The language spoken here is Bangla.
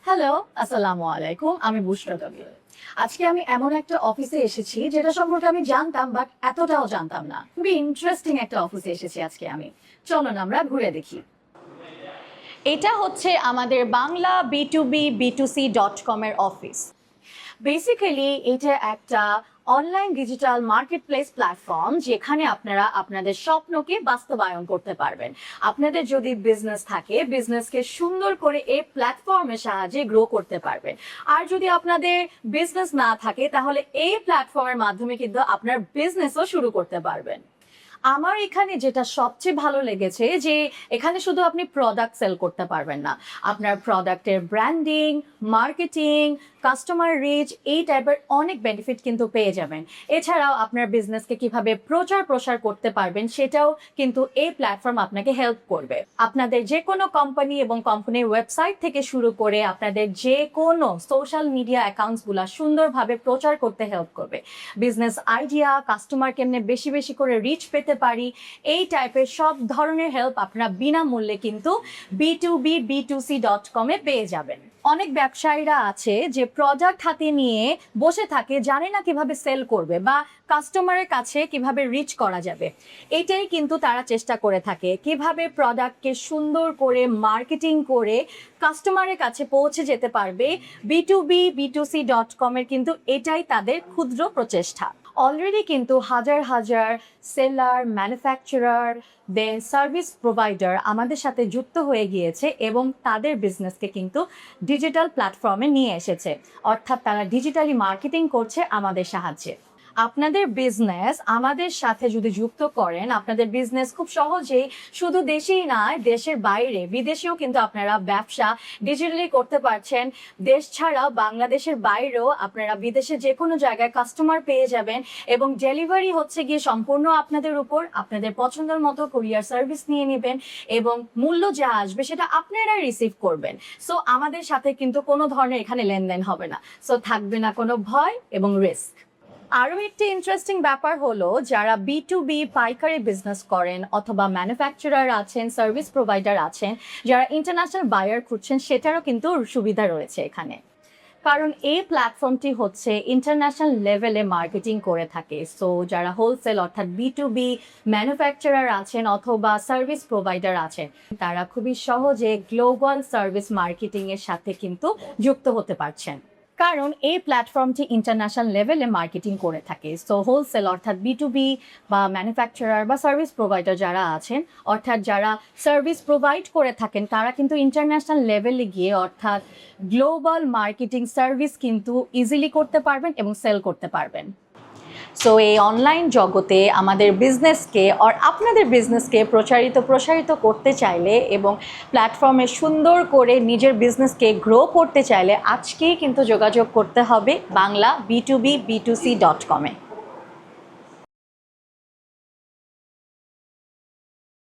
হ্যালো, আসসালামু আলাইকুম। আমি বুশরা কবির। আজকে আমি এমন একটা অফিসে এসেছি যেটা সম্পর্কে আমি জানতাম বাট এতটাও জানতাম না। খুবই ইন্টারেস্টিং একটা অফিসে এসেছি আজকে আমি। চলুন আমরা ঘুরে দেখি। এটা হচ্ছে আমাদের বাংলা B2B B2C.com এর অফিস। বেসিক্যালি এটা একটা অনলাইন ডিজিটাল মার্কেটপ্লেস প্ল্যাটফর্ম যেখানে আপনারা আপনাদের স্বপ্নকে বাস্তবায়ন করতে পারবেন। আপনাদের যদি বিজনেস থাকে, বিজনেসকে সুন্দর করে এই প্ল্যাটফর্মের সাহায্যে গ্রো করতে পারবেন। আর যদি আপনাদের বিজনেস না থাকে তাহলে এই প্ল্যাটফর্মের মাধ্যমে কিন্তু আপনার বিজনেসও শুরু করতে পারবেন। আমার এখানে যেটা সবচেয়ে ভালো লেগেছে যে এখানে শুধু আপনি প্রোডাক্ট সেল করতে পারবেন না, আপনার প্রোডাক্টের ব্র্যান্ডিং, মার্কেটিং, কাস্টমার রিচ এই টাইপের অনেক বেনিফিট কিন্তু পেয়ে যাবেন। এছাড়াও আপনার বিজনেসকে কিভাবে প্রচার প্রসার করতে পারবেন সেটাও কিন্তু এই প্ল্যাটফর্ম আপনাকে হেল্প করবে। আপনাদের যে কোনো কোম্পানি এবং কোম্পানির ওয়েবসাইট থেকে শুরু করে আপনাদের যে কোনো সোশ্যাল মিডিয়া অ্যাকাউন্টসগুলো সুন্দরভাবে প্রচার করতে হেল্প করবে। বিজনেস আইডিয়া, কাস্টমার কেমনে বেশি বেশি করে রিচ পেতে পারি, এই টাইপের সব ধরনের হেল্প আপনারা বিনামূল্যে কিন্তু B2B B2C.com এ পেয়ে যাবেন। অনেক ব্যবসায়ীরা আছে যে প্রোডাক্ট হাতে নিয়ে বসে থাকে, জানে না কিভাবে সেল করবে বা কাস্টমারের কাছে কিভাবে রিচ করা যাবে। এটাই কিন্তু তারা চেষ্টা করে থাকে, কিভাবে প্রোডাক্টকে সুন্দর করে মার্কেটিং করে কাস্টমারের কাছে পৌঁছে যেতে পারবে। B2B B2C.com এর কিন্তু এটাই তাদের ক্ষুদ্র প্রচেষ্টা। অলরেডি কিন্তু হাজার হাজার সেলার, ম্যানুফ্যাকচারার, দেন সার্ভিস প্রোভাইডার আমাদের সাথে যুক্ত হয়ে গিয়েছে এবং তাদের বিজনেসকে কিন্তু ডিজিটাল প্ল্যাটফর্মে নিয়ে এসেছে, অর্থাৎ তারা ডিজিটালি মার্কেটিং করছে আমাদের সাহায্যে। আপনাদের বিজনেস আমাদের সাথে যদি যুক্ত করেন, আপনাদের বিজনেস খুব সহজেই শুধু দেশেই নয়, দেশের বাইরে বিদেশেও কিন্তু আপনারা ব্যবসা ডিজিটালি করতে পারছেন। দেশ ছাড়াও বাংলাদেশের বাইরেও আপনারা বিদেশে যে কোনো জায়গায় কাস্টমার পেয়ে যাবেন এবং ডেলিভারি হচ্ছে গিয়ে সম্পূর্ণ আপনাদের উপর। আপনাদের পছন্দের মতো কুরিয়ার সার্ভিস নিয়ে নেবেন এবং মূল্য যা আসবে সেটা আপনারাই রিসিভ করবেন। সো আমাদের সাথে কিন্তু কোনো ধরনের এখানে লেনদেন হবে না, সো থাকবে না কোনো ভয় এবং রিস্ক। আরও একটি ইন্টারেস্টিং ব্যাপার হলো, যারা B2B পাইকারি বিজনেস করেন অথবা ম্যানুফ্যাকচারার আছেন, সার্ভিস প্রোভাইডার আছেন, যারা ইন্টারন্যাশনাল বায়ার খুঁজছেন, সেটারও কিন্তু সুবিধা রয়েছে এখানে। কারণ এই প্ল্যাটফর্মটি হচ্ছে ইন্টারন্যাশনাল লেভেলে মার্কেটিং করে থাকে। সো যারা হোলসেল অর্থাৎ B2B ম্যানুফ্যাকচারার আছেন অথবা সার্ভিস প্রোভাইডার আছেন, তারা খুবই সহজে গ্লোবাল সার্ভিস মার্কেটিংয়ের সাথে কিন্তু যুক্ত হতে পারছেন, কারণ এই প্ল্যাটফর্মটি ইন্টারন্যাশনাল লেভেলে মার্কেটিং করে থাকে। সো হোলসেল অর্থাৎ B2B বা ম্যানুফ্যাকচারার বা সার্ভিস প্রোভাইডার যারা আছেন, অর্থাৎ যারা সার্ভিস প্রোভাইড করে থাকেন, তারা কিন্তু ইন্টারন্যাশনাল লেভেলে গিয়ে অর্থাৎ গ্লোবাল মার্কেটিং সার্ভিস কিন্তু ইজিলি করতে পারবেন এবং সেল করতে পারবেন। সো এই অনলাইন জগতে আমাদের বিজনেসকে আর আপনাদের বিজনেসকে প্রসারিত করতে চাইলে এবং প্ল্যাটফর্মে সুন্দর করে নিজের বিজনেসকে গ্রো করতে চাইলে আজকেই কিন্তু যোগাযোগ করতে হবে বাংলা B2B B2C.com এ।